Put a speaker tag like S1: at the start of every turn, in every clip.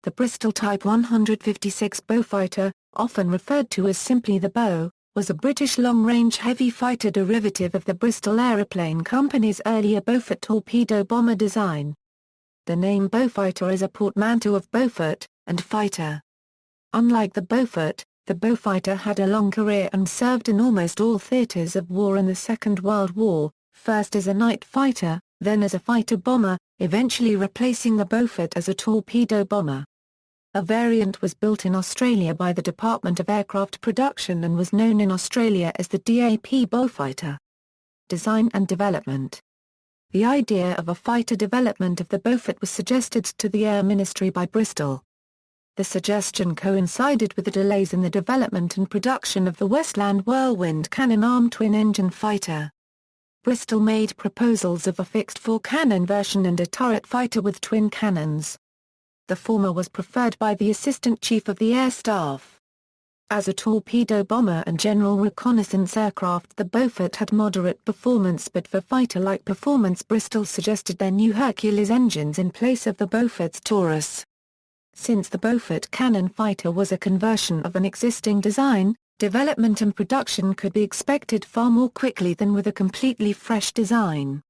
S1: The Bristol Type 156 Beaufighter, often referred to as simply the Beau, was a British long-range heavy fighter derivative of the Bristol Aeroplane Company's earlier Beaufort torpedo bomber design. The name Beaufighter is a portmanteau of Beaufort and fighter. Unlike the Beaufort, the Beaufighter had a long career and served in almost all theatres of war in the Second World War, first as a night fighter, then as a fighter bomber, eventually replacing the Beaufort as a torpedo bomber. A variant was built in Australia by the Department of Aircraft Production and was known in Australia as the DAP Beaufighter. Design and development. The idea of a fighter development of the Beaufort was suggested to the Air Ministry by Bristol. The suggestion coincided with the delays in the development and production of the Westland Whirlwind cannon-armed twin-engine fighter. Bristol made proposals of a fixed four-cannon version and a turret fighter with twin cannons. The former was preferred by the Assistant Chief of the Air Staff. As a torpedo bomber and general reconnaissance aircraft, the Beaufort had moderate performance, but for fighter-like performance Bristol suggested their new Hercules engines in place of the Beaufort's Taurus. Since the Beaufort cannon fighter was a conversion of an existing design, development and production could be expected far more quickly than with a completely fresh design.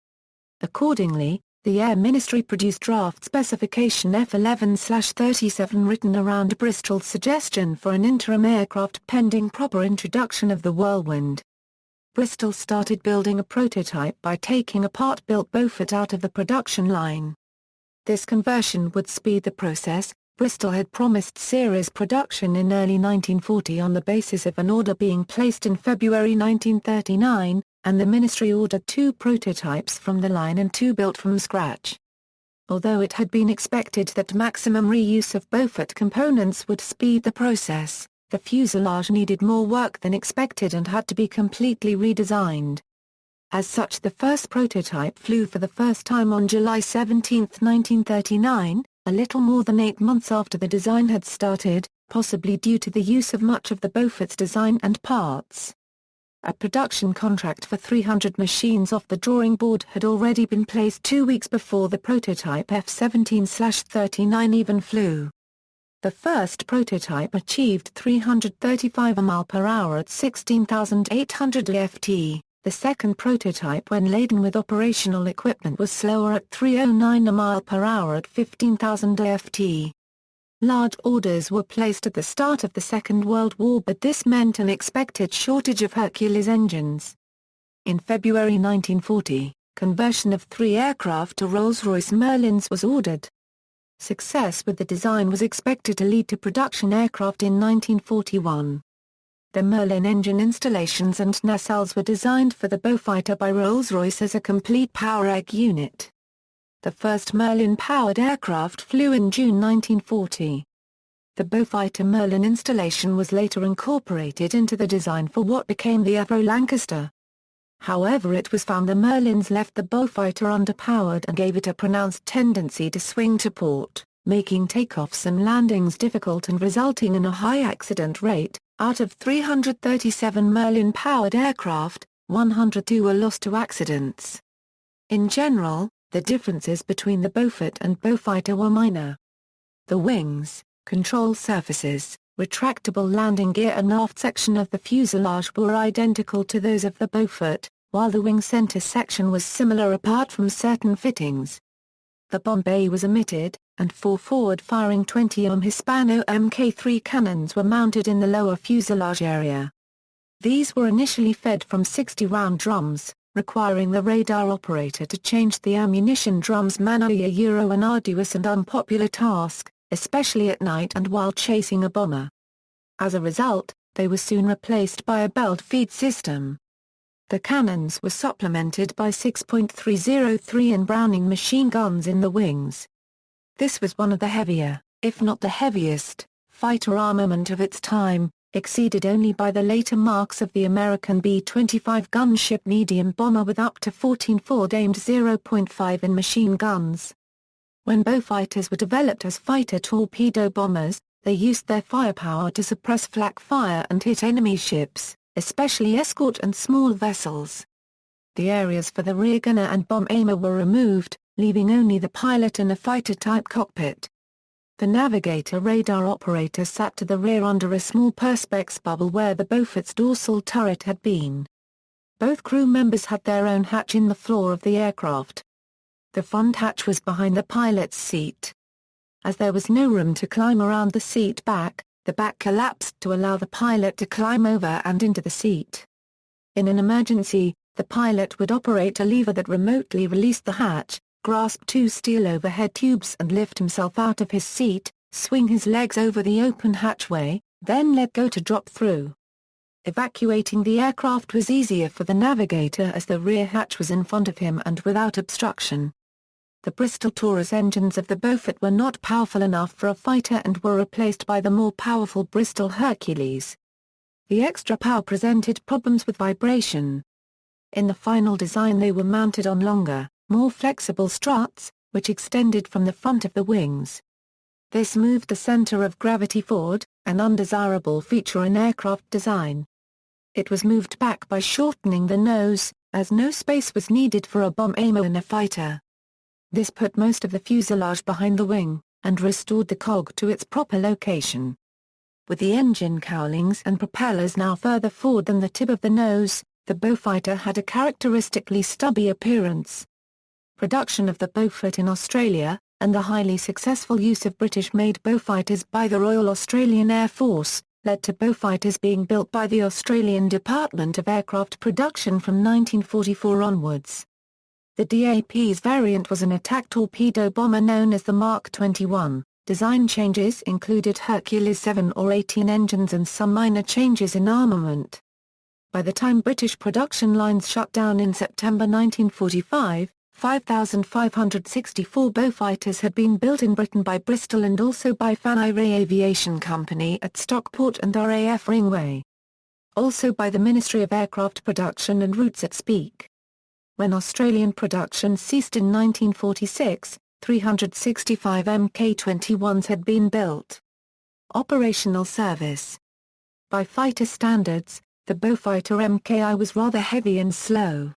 S1: Accordingly, the Air Ministry produced draft specification F11/37 written around Bristol's suggestion for an interim aircraft pending proper introduction of the Whirlwind. Bristol started building a prototype by taking a part-built Beaufort out of the production line. This conversion would speed the process. Bristol had promised series production in early 1940 on the basis of an order being placed in February 1939, and the ministry ordered 2 prototypes from the line and 2 built from scratch. Although it had been expected that maximum reuse of Beaufort components would speed the process, the fuselage needed more work than expected and had to be completely redesigned. As such, the first prototype flew for the first time on July 17, 1939, a little more than 8 months after the design had started, possibly due to the use of much of the Beaufort's design and parts. A production contract for 300 machines off the drawing board had already been placed 2 weeks before the prototype F-17/39 even flew. The first prototype achieved 335 mph at 16,800 ft. The second prototype, when laden with operational equipment, was slower at 309 mph at 15,000 ft. Large orders were placed at the start of the Second World War, but this meant an expected shortage of Hercules engines. In February 1940, conversion of 3 aircraft to Rolls-Royce Merlins was ordered. Success with the design was expected to lead to production aircraft in 1941. The Merlin engine installations and nacelles were designed for the Beaufighter by Rolls-Royce as a complete power egg unit. The first Merlin-powered aircraft flew in June 1940. The Beaufighter Merlin installation was later incorporated into the design for what became the Avro Lancaster. However, it was found the Merlins left the Beaufighter underpowered and gave it a pronounced tendency to swing to port, making takeoffs and landings difficult and resulting in a high accident rate. Out of 337 Merlin-powered aircraft, 102 were lost to accidents. In general, the differences between the Beaufort and Beaufighter were minor. The wings, control surfaces, retractable landing gear and aft section of the fuselage were identical to those of the Beaufort, while the wing center section was similar apart from certain fittings. The bomb bay was omitted, and 4 forward-firing 20 Hispano Mk3 cannons were mounted in the lower fuselage area. These were initially fed from 60-round drums, requiring the radar operator to change the ammunition drums manually, an arduous and unpopular task, especially at night and while chasing a bomber. As a result, they were soon replaced by a belt feed system. The cannons were supplemented by 6.303 in Browning machine guns in the wings. This was one of the heavier, if not the heaviest, fighter armament of its time, exceeded only by the later marks of the American B-25 gunship medium bomber with up to 14 forward-aimed 0.5 in machine guns. When Beaufighters were developed as fighter torpedo bombers, they used their firepower to suppress flak fire and hit enemy ships, especially escort and small vessels. The areas for the rear gunner and bomb aimer were removed, leaving only the pilot in a fighter-type cockpit. The navigator radar operator sat to the rear under a small perspex bubble where the Beaufort's dorsal turret had been. Both crew members had their own hatch in the floor of the aircraft. The front hatch was behind the pilot's seat. As there was no room to climb around the seat back, the back collapsed to allow the pilot to climb over and into the seat. In an emergency, the pilot would operate a lever that remotely released the hatch, grasp two steel overhead tubes and lift himself out of his seat, swing his legs over the open hatchway, then let go to drop through. Evacuating the aircraft was easier for the navigator as the rear hatch was in front of him and without obstruction. The Bristol Taurus engines of the Beaufort were not powerful enough for a fighter and were replaced by the more powerful Bristol Hercules. The extra power presented problems with vibration. In the final design they were mounted on longer, more flexible struts, which extended from the front of the wings. This moved the center of gravity forward, an undesirable feature in aircraft design. It was moved back by shortening the nose, as no space was needed for a bomb aimer in a fighter. This put most of the fuselage behind the wing, and restored the cog to its proper location. With the engine cowlings and propellers now further forward than the tip of the nose, the Beaufighter had a characteristically stubby appearance. Production of the Beaufort in Australia, and the highly successful use of British-made Beaufighters by the Royal Australian Air Force, led to Beaufighters being built by the Australian Department of Aircraft Production from 1944 onwards. The DAP's variant was an attack torpedo bomber known as the Mark 21. Design changes included Hercules 7 or 18 engines and some minor changes in armament. By the time British production lines shut down in September 1945, 5,564 Beaufighters had been built in Britain by Bristol and also by Fanny Ray Aviation Company at Stockport and RAF Ringway. Also by the Ministry of Aircraft Production and Routes at Speke. When Australian production ceased in 1946, 365 Mk-21s had been built. Operational service. By fighter standards, the Beaufighter Mki was rather heavy and slow.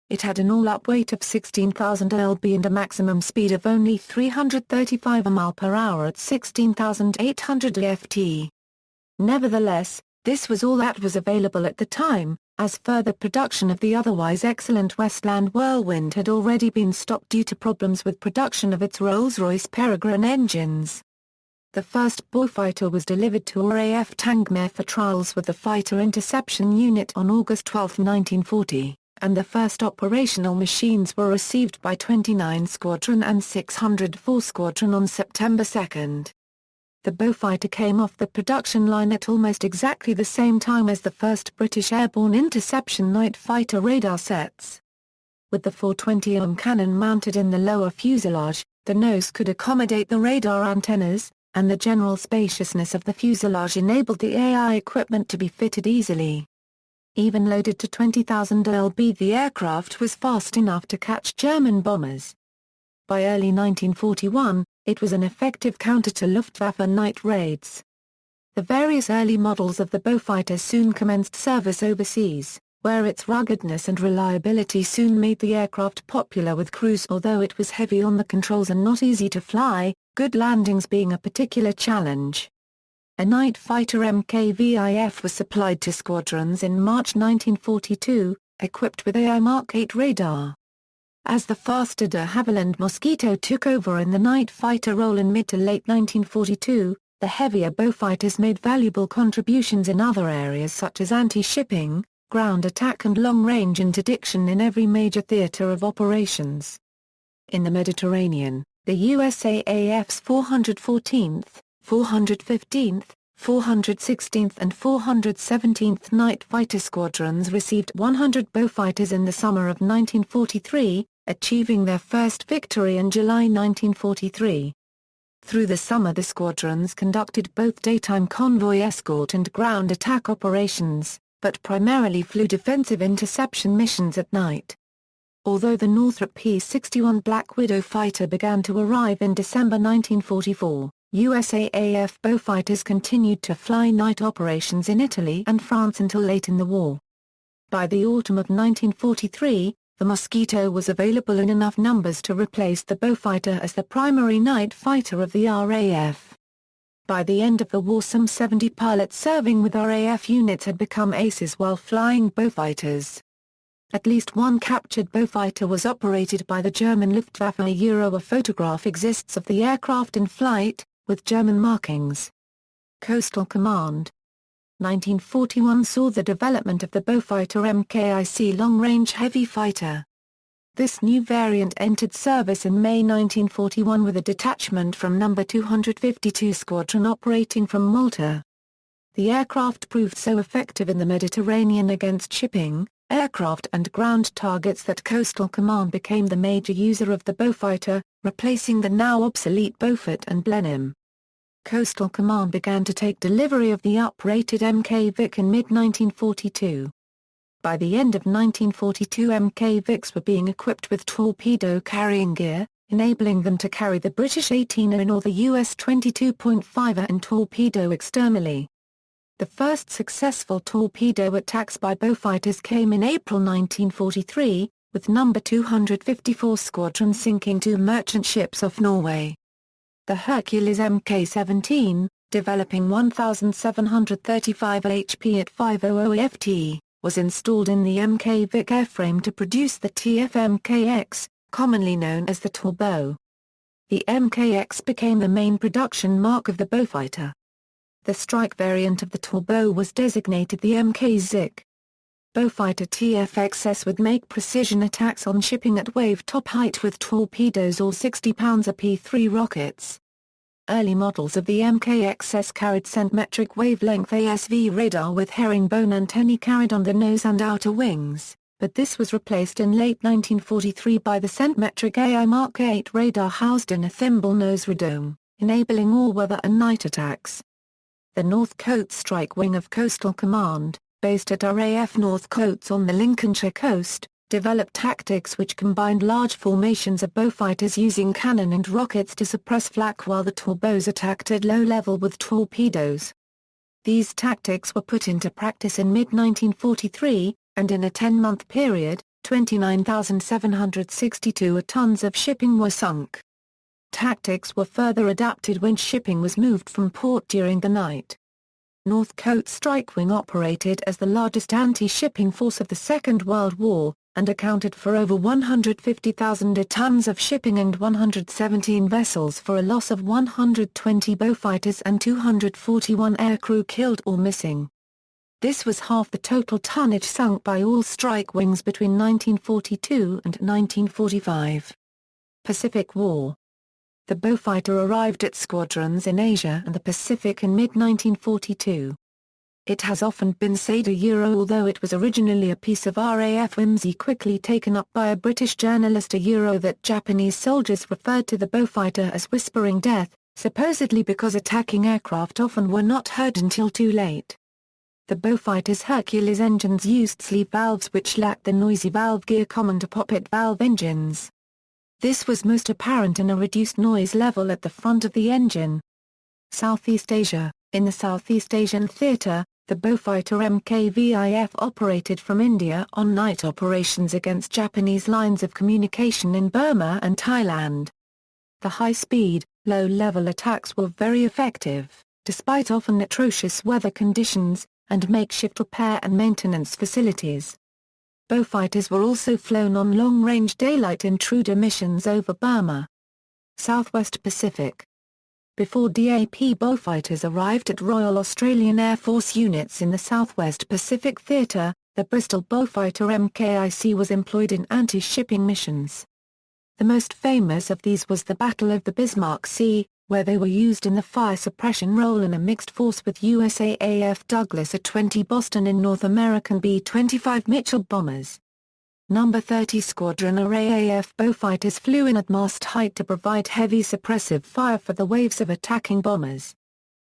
S1: It had an all-up weight of 16,000 lb and a maximum speed of only 335 mph at 16,800 ft. Nevertheless, this was all that was available at the time, as further production of the otherwise excellent Westland Whirlwind had already been stopped due to problems with production of its Rolls-Royce Peregrine engines. The first Beaufighter was delivered to RAF Tangmere for trials with the Fighter Interception Unit on August 12, 1940, and the first operational machines were received by 29 Squadron and 604 Squadron on September 2. The Beaufighter came off the production line at almost exactly the same time as the first British airborne interception night fighter radar sets. With the 420 cannon mounted in the lower fuselage, the nose could accommodate the radar antennas, and the general spaciousness of the fuselage enabled the AI equipment to be fitted easily. Even loaded to 20,000 lb, the aircraft was fast enough to catch German bombers. By early 1941, it was an effective counter to Luftwaffe night raids. The various early models of the Beaufighter soon commenced service overseas, where its ruggedness and reliability soon made the aircraft popular with crews. Although it was heavy on the controls and not easy to fly, good landings being a particular challenge. A night fighter MKVIF was supplied to squadrons in March 1942, equipped with AI Mark 8 radar. As the faster de Havilland Mosquito took over in the night fighter role in mid to late 1942, the heavier Beaufighters made valuable contributions in other areas such as anti-shipping, ground attack and long-range interdiction in every major theater of operations. In the Mediterranean, the USAAF's 414th, 415th, 416th and 417th Night Fighter Squadrons received 100 Beaufighters in the summer of 1943, achieving their first victory in July 1943. Through the summer the squadrons conducted both daytime convoy escort and ground attack operations, but primarily flew defensive interception missions at night. Although the Northrop P-61 Black Widow fighter began to arrive in December 1944, USAAF Beaufighters continued to fly night operations in Italy and France until late in the war. By the autumn of 1943, The Mosquito was available in enough numbers to replace the Beaufighter as the primary night fighter of the RAF. By the end of the war, some 70 pilots serving with RAF units had become aces while flying Beaufighters. At least one captured Beaufighter was operated by the German Luftwaffe. A photograph exists of the aircraft in flight, with German markings. Coastal Command. 1941 saw the development of the Beaufighter MKIC long-range heavy fighter. This new variant entered service in May 1941 with a detachment from No. 252 Squadron operating from Malta. The aircraft proved so effective in the Mediterranean against shipping, aircraft and ground targets that Coastal Command became the major user of the Beaufighter, replacing the now obsolete Beaufort and Blenheim. Coastal Command began to take delivery of the uprated Mk Vic in mid-1942. By the end of 1942, Mk Vics were being equipped with torpedo carrying gear, enabling them to carry the British 18er or the US 22.5er and torpedo externally. The first successful torpedo attacks by Beaufighters came in April 1943, with No. 254 Squadron sinking 2 merchant ships off Norway. The Hercules Mk-17, developing 1,735 HP at 500 ft, was installed in the Mk Vic airframe to produce the TF-MKX, commonly known as the Torpedo. The MKX became the main production mark of the Beaufighter. The strike variant of the Torpedo was designated the Mk-Zik. Beaufighter TF-XS would make precision attacks on shipping at wave top height with torpedoes or 60 pounds of P-3 rockets. Early models of the MKXS carried centimetric wavelength ASV radar with herringbone antennae carried on the nose and outer wings, but this was replaced in late 1943 by the centimetric AI Mark 8 radar housed in a thimble nose radome, enabling all-weather and night attacks. The North Coats Strike Wing of Coastal Command, based at RAF North Coats on the Lincolnshire coast, developed tactics which combined large formations of Beaufighters using cannon and rockets to suppress flak while the torpedoes attacked at low level with torpedoes. These tactics were put into practice in mid-1943, and in a 10-month period, 29,762 tons of shipping were sunk. Tactics were further adapted when shipping was moved from port during the night. North Coats Strike Wing operated as the largest anti-shipping force of the Second World War, and accounted for over 150,000 tons of shipping and 117 vessels for a loss of 120 Beaufighters and 241 aircrew killed or missing. This was half the total tonnage sunk by all strike wings between 1942 and 1945. Pacific War. The Beaufighter arrived at squadrons in Asia and the Pacific in mid-1942. It has often been said although it was originally a piece of RAF whimsy quickly taken up by a British journalist that Japanese soldiers referred to the Beaufighter as Whispering Death, supposedly because attacking aircraft often were not heard until too late. The Beaufighter's Hercules engines used sleeve valves which lacked the noisy valve gear common to poppet valve engines. This was most apparent in a reduced noise level at the front of the engine. Southeast Asia. In the Southeast Asian theatre, the Beaufighter MKVIF operated from India on night operations against Japanese lines of communication in Burma and Thailand. The high-speed, low-level attacks were very effective, despite often atrocious weather conditions, and makeshift repair and maintenance facilities. Beaufighters were also flown on long-range daylight intruder missions over Burma. Southwest Pacific. Before DAP Beaufighters arrived at Royal Australian Air Force units in the Southwest Pacific Theatre, the Bristol Beaufighter MKIC was employed in anti-shipping missions. The most famous of these was the Battle of the Bismarck Sea, where they were used in the fire suppression role in a mixed force with USAAF Douglas A-20 Boston and North American B-25 Mitchell bombers. No. 30 Squadron RAAF Beaufighters flew in at mast height to provide heavy suppressive fire for the waves of attacking bombers.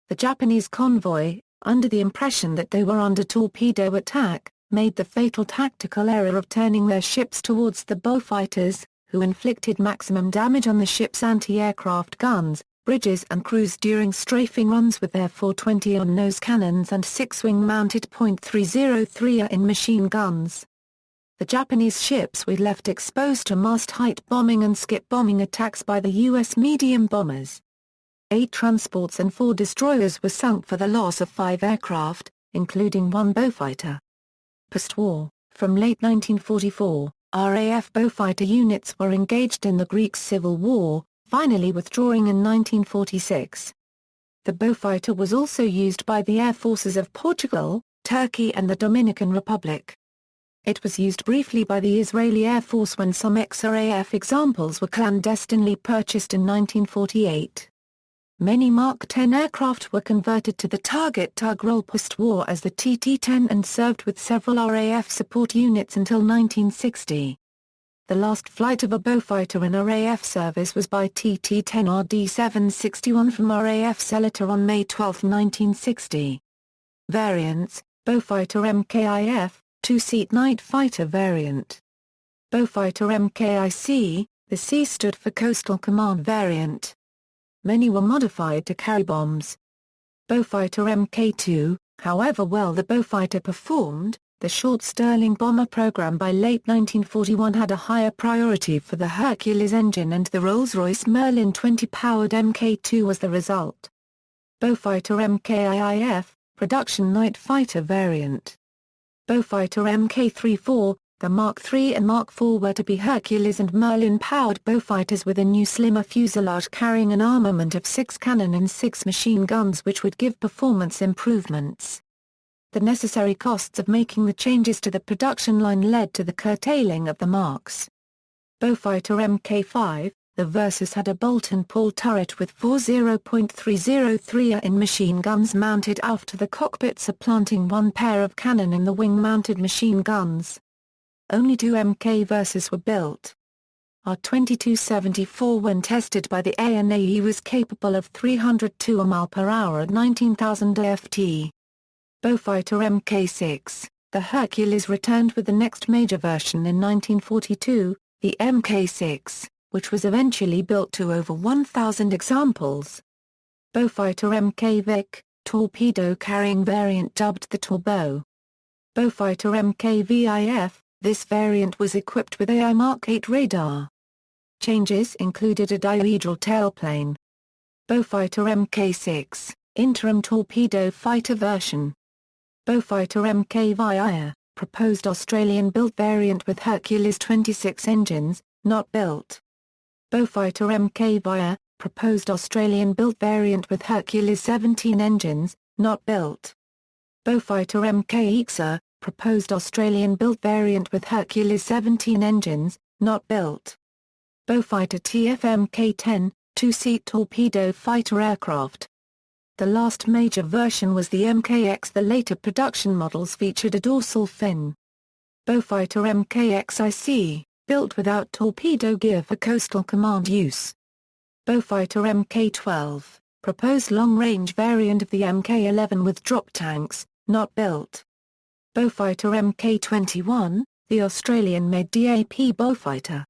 S1: The Japanese convoy, under the impression that they were under torpedo attack, made the fatal tactical error of turning their ships towards the Beaufighters, who inflicted maximum damage on the ship's anti-aircraft guns, bridges and crews during strafing runs with their 420 on-nose cannons and 6 wing-mounted .303 in machine guns. the Japanese ships were left exposed to mast-height bombing and skip-bombing attacks by the U.S. medium bombers. 8 transports and 4 destroyers were sunk for the loss of 5 aircraft, including 1 Beaufighter. Post-war, from late 1944, RAF Beaufighter units were engaged in the Greek Civil War, finally withdrawing in 1946. The Beaufighter was also used by the air forces of Portugal, Turkey and the Dominican Republic. It was used briefly by the Israeli Air Force when some ex-RAF examples were clandestinely purchased in 1948. Many Mark 10 aircraft were converted to the target tug role post-war as the TT-10 and served with several RAF support units until 1960. The last flight of a Beaufighter in RAF service was by TT-10 RD-761 from RAF Seletar on May 12, 1960. Variants: Beaufighter MKIF, 2-seat night fighter variant. Beaufighter MKIC, the C stood for Coastal Command variant. Many were modified to carry bombs. Beaufighter Mk2, however well the Beaufighter performed, the short Stirling bomber program by late 1941 had a higher priority for the Hercules engine and the Rolls-Royce Merlin 20-powered Mk2 was the result. Beaufighter Mkiif, production night fighter variant. Beaufighter Mk34, the Mark III and Mark IV were to be Hercules and Merlin-powered Beaufighters with a new slimmer fuselage carrying an armament of 6 cannon and 6 machine guns which would give performance improvements. The necessary costs of making the changes to the production line led to the curtailing of the marks. Beaufighter Mk5, the Versus had a bolt-and-pull turret with 4 0.303 machine guns mounted aft to the cockpit supplanting 1 pair of cannon in the wing-mounted machine guns. Only 2 Mk Versus were built. R-2274 when tested by the ANAE was capable of 302 mph at 19,000 AFT. Beaufighter Mk6, the Hercules returned with the next major version in 1942, the Mk6, which was eventually built to over 1,000 examples. Beaufighter Mk Vic, torpedo-carrying variant dubbed the Torpedo. Beaufighter Mk VIF, this variant was equipped with AI Mark 8 radar. Changes included a dihedral tailplane. Beaufighter Mk6, interim torpedo fighter version. Beaufighter Mk VIA, proposed Australian-built variant with Hercules 26 engines, not built. Beaufighter Mk VIA, proposed Australian-built variant with Hercules 17 engines, not built. Beaufighter Mk IXA, proposed Australian-built variant with Hercules 17 engines, not built. Beaufighter TF Mk10, 2-seat torpedo fighter aircraft. The last major version was the MKX. The later production models featured a dorsal fin. Beaufighter MKXIC, built without torpedo gear for coastal command use. Beaufighter Mk12, proposed long-range variant of the Mk11 with drop tanks, not built. Beaufighter Mk21, the Australian-made DAP Beaufighter.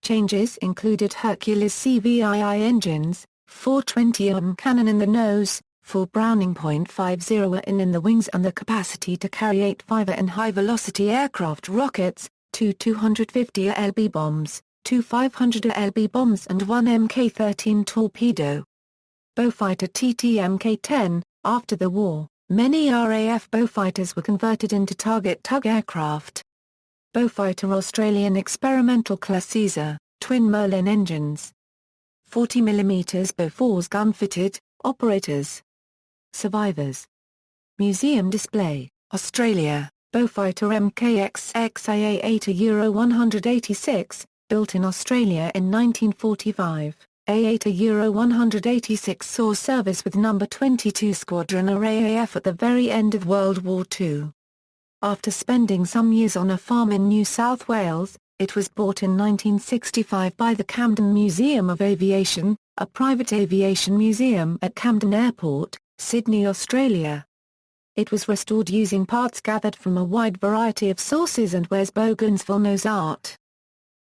S1: Changes included Hercules CVII engines, 420 cannon in the nose, 4 Browning .50 in the wings and the capacity to carry 8 fiver and high-velocity aircraft rockets, 2 250 LB bombs, 2 500 LB bombs and 1 Mk13 torpedo. Beaufighter TT Mk10, after the war, many RAF Beaufighters were converted into target tug aircraft. Beaufighter Australian Experimental Class Caesar, twin Merlin engines. 40mm Beaufort's gun-fitted, operators. Survivors. Museum display, Australia, Beaufighter MKX XIA-8 Euro 186, built in Australia in 1945. A-8 Euro 186 saw service with No. 22 Squadron RAAF at the very end of World War II. After spending some years on a farm in New South Wales, it was bought in 1965 by the Camden Museum of Aviation, a private aviation museum at Camden Airport, Sydney, Australia. It was restored using parts gathered from a wide variety of sources and wears Bougainville art.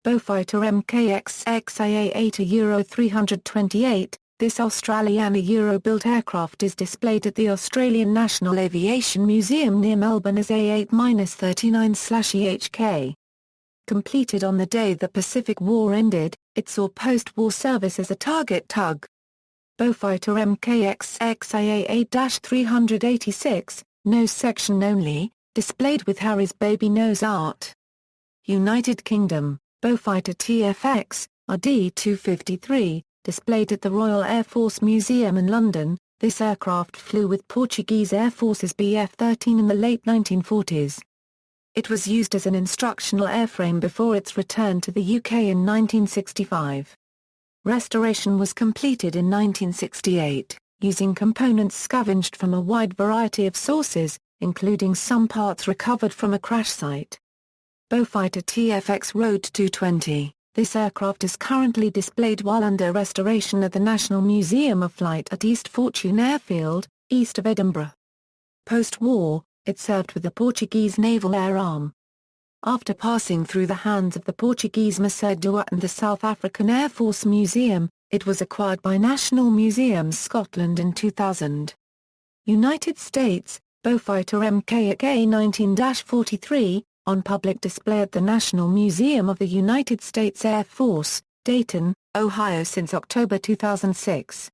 S1: Beaufighter MKX XIA-8 Euro 328, this Australiana Euro-built aircraft is displayed at the Australian National Aviation Museum near Melbourne as A8-39/EHK. Completed on the day the Pacific War ended, it saw post-war service as a target tug. Beaufighter MKXXIAA-386, nose section only, displayed with Harry's baby nose art. United Kingdom, Beaufighter TFX, RD-253, displayed at the Royal Air Force Museum in London. This aircraft flew with Portuguese Air Force's BF-13 in the late 1940s. It was used as an instructional airframe before its return to the UK in 1965. Restoration was completed in 1968, using components scavenged from a wide variety of sources, including some parts recovered from a crash site. Beaufighter TFX Road 220. This aircraft is currently displayed while under restoration at the National Museum of Flight at East Fortune Airfield, east of Edinburgh. Post-war, it served with the Portuguese Naval Air Arm. After passing through the hands of the Portuguese Macedua and the South African Air Force Museum, it was acquired by National Museums Scotland in 2000. United States, Beaufighter MKXA-19-43, on public display at the National Museum of the United States Air Force, Dayton, Ohio since October 2006.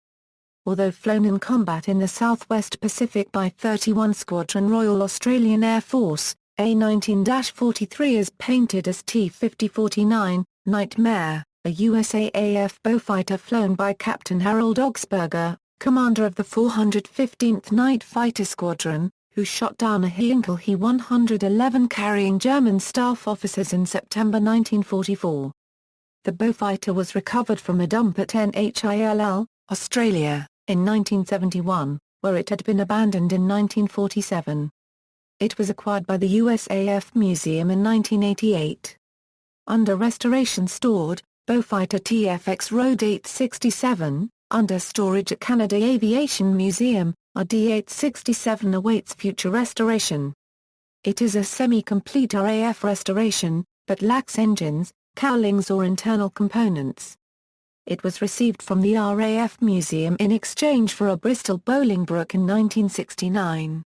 S1: Although flown in combat in the Southwest Pacific by 31 Squadron Royal Australian Air Force, A-19-43 is painted as T-5049, Nightmare, a USAAF Beaufighter flown by Captain Harold Augsburger, commander of the 415th Night Fighter Squadron, who shot down a Heinkel He-111 carrying German staff officers in September 1944. The Beaufighter was recovered from a dump at NHILL, Australia, in 1971, where it had been abandoned in 1947. It was acquired by the USAF Museum in 1988. Under restoration stored, Beaufighter TFX Road 867, under storage at Canada Aviation Museum, RD-867 awaits future restoration. It is a semi-complete RAF restoration, but lacks engines, cowlings or internal components. It was received from the RAF Museum in exchange for a Bristol Bolingbroke in 1969.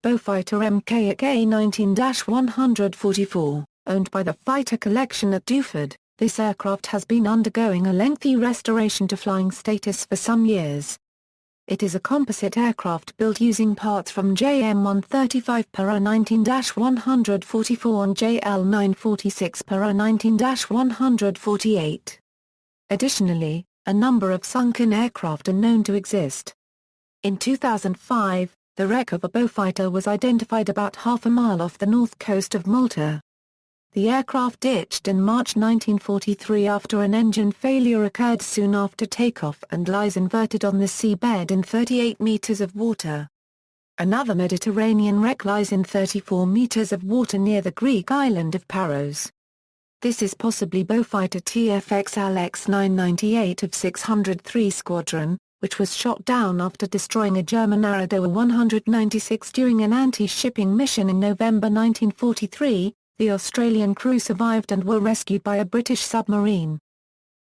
S1: Beaufighter MKXA-19-144, owned by the Fighter Collection at Beaufort, this aircraft has been undergoing a lengthy restoration to flying status for some years. It is a composite aircraft built using parts from JM135 per 19-144 and JL946 per 19-148. Additionally, a number of sunken aircraft are known to exist. In 2005, the wreck of a Beaufighter was identified about half a mile off the north coast of Malta. The aircraft ditched in March 1943 after an engine failure occurred soon after takeoff and lies inverted on the seabed in 38 meters of water. Another Mediterranean wreck lies in 34 meters of water near the Greek island of Paros. This is possibly Beaufighter TFX LX-998 of 603 Squadron, which was shot down after destroying a German Aradoa 196 during an anti-shipping mission in November 1943. The Australian crew survived and were rescued by a British submarine.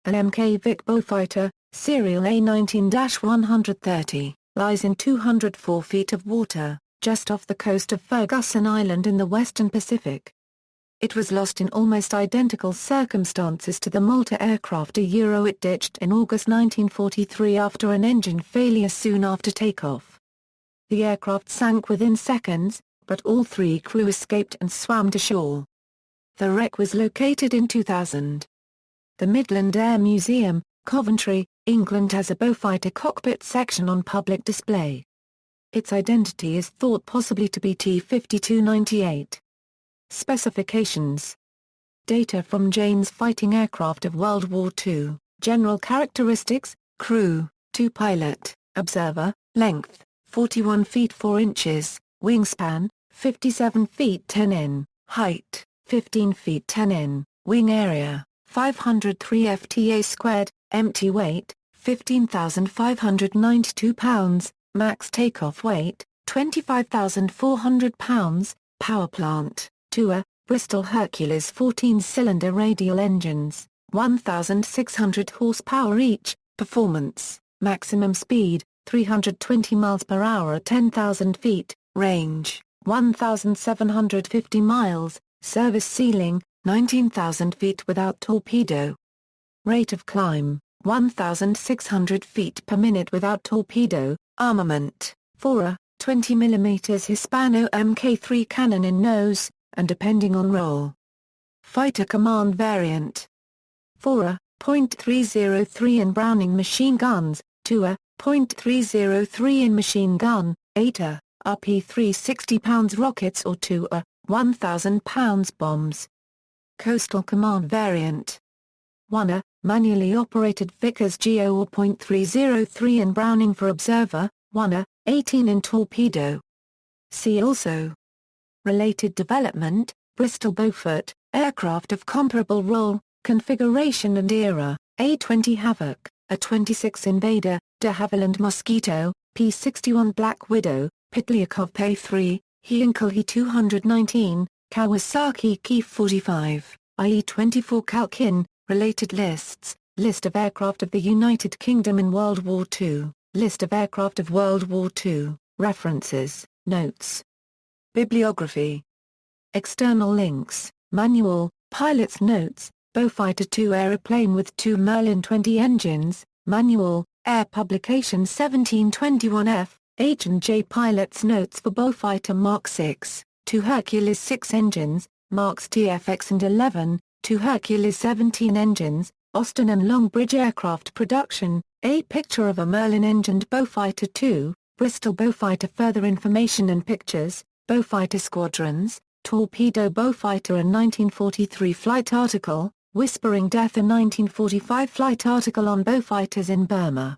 S1: An Mk Vic Beaufighter, serial A19-130, lies in 204 feet of water, just off the coast of Ferguson Island in the Western Pacific. It was lost in almost identical circumstances to the Malta aircraft it ditched in August 1943 after an engine failure soon after takeoff. The aircraft sank within seconds, but all three crew escaped and swam to shore. The wreck was located in 2000. The Midland Air Museum, Coventry, England has a Beaufighter cockpit section on public display. Its identity is thought possibly to be T-5298. Specifications. Data from Jane's fighting aircraft of World War II, general characteristics, crew, 2 pilot, observer, length, 41 feet 4 inches, wingspan, 57 feet 10 in, height, 15 feet 10 in, wing area, 503 FTA squared, empty weight, 15,592 pounds, max takeoff weight, 25,400 pounds, power plant, TUA, Bristol Hercules 14-cylinder radial engines, 1,600 horsepower each, performance, maximum speed, 320 miles per hour at 10,000 feet, range, 1,750 miles, service ceiling, 19,000 feet without torpedo. Rate of climb, 1,600 feet per minute without torpedo. Armament, 4 20 mm Hispano Mk3 cannon in nose, and depending on role. Fighter command variant. 4 .303 in Browning machine guns, 2 .303 in machine gun, 8 RP 60 pounds rockets or 2 1,000 pounds bombs. Coastal command variant. 1 manually operated Vickers GO or .303 in Browning for observer, 1 18 in torpedo. See also. Related development, Bristol Beaufort, aircraft of comparable role, configuration and era, A-20 Havoc, A-26 Invader, de Havilland Mosquito, P-61 Black Widow, Pitlyakov P-3, Heinkel He-219, Kawasaki Ki-45, IE-24 Kalkin. Related lists, List of aircraft of the United Kingdom in World War II, List of aircraft of World War II, References, Notes. Bibliography. External links, Manual, Pilot's Notes, Beaufighter 2 aeroplane with 2 Merlin 20 engines, Manual, Air Publication 1721F, H&J Pilot's Notes for Beaufighter Mark 6, 2 Hercules 6 engines, Marks TFX and 11, 2 Hercules 17 engines, Austin and Longbridge Aircraft Production, a picture of a Merlin-engined Beaufighter 2, Bristol Beaufighter. Further information and pictures, Beaufighter Squadrons, Torpedo Beaufighter. A 1943 flight article, Whispering Death. A 1945 flight article on Beaufighters in Burma.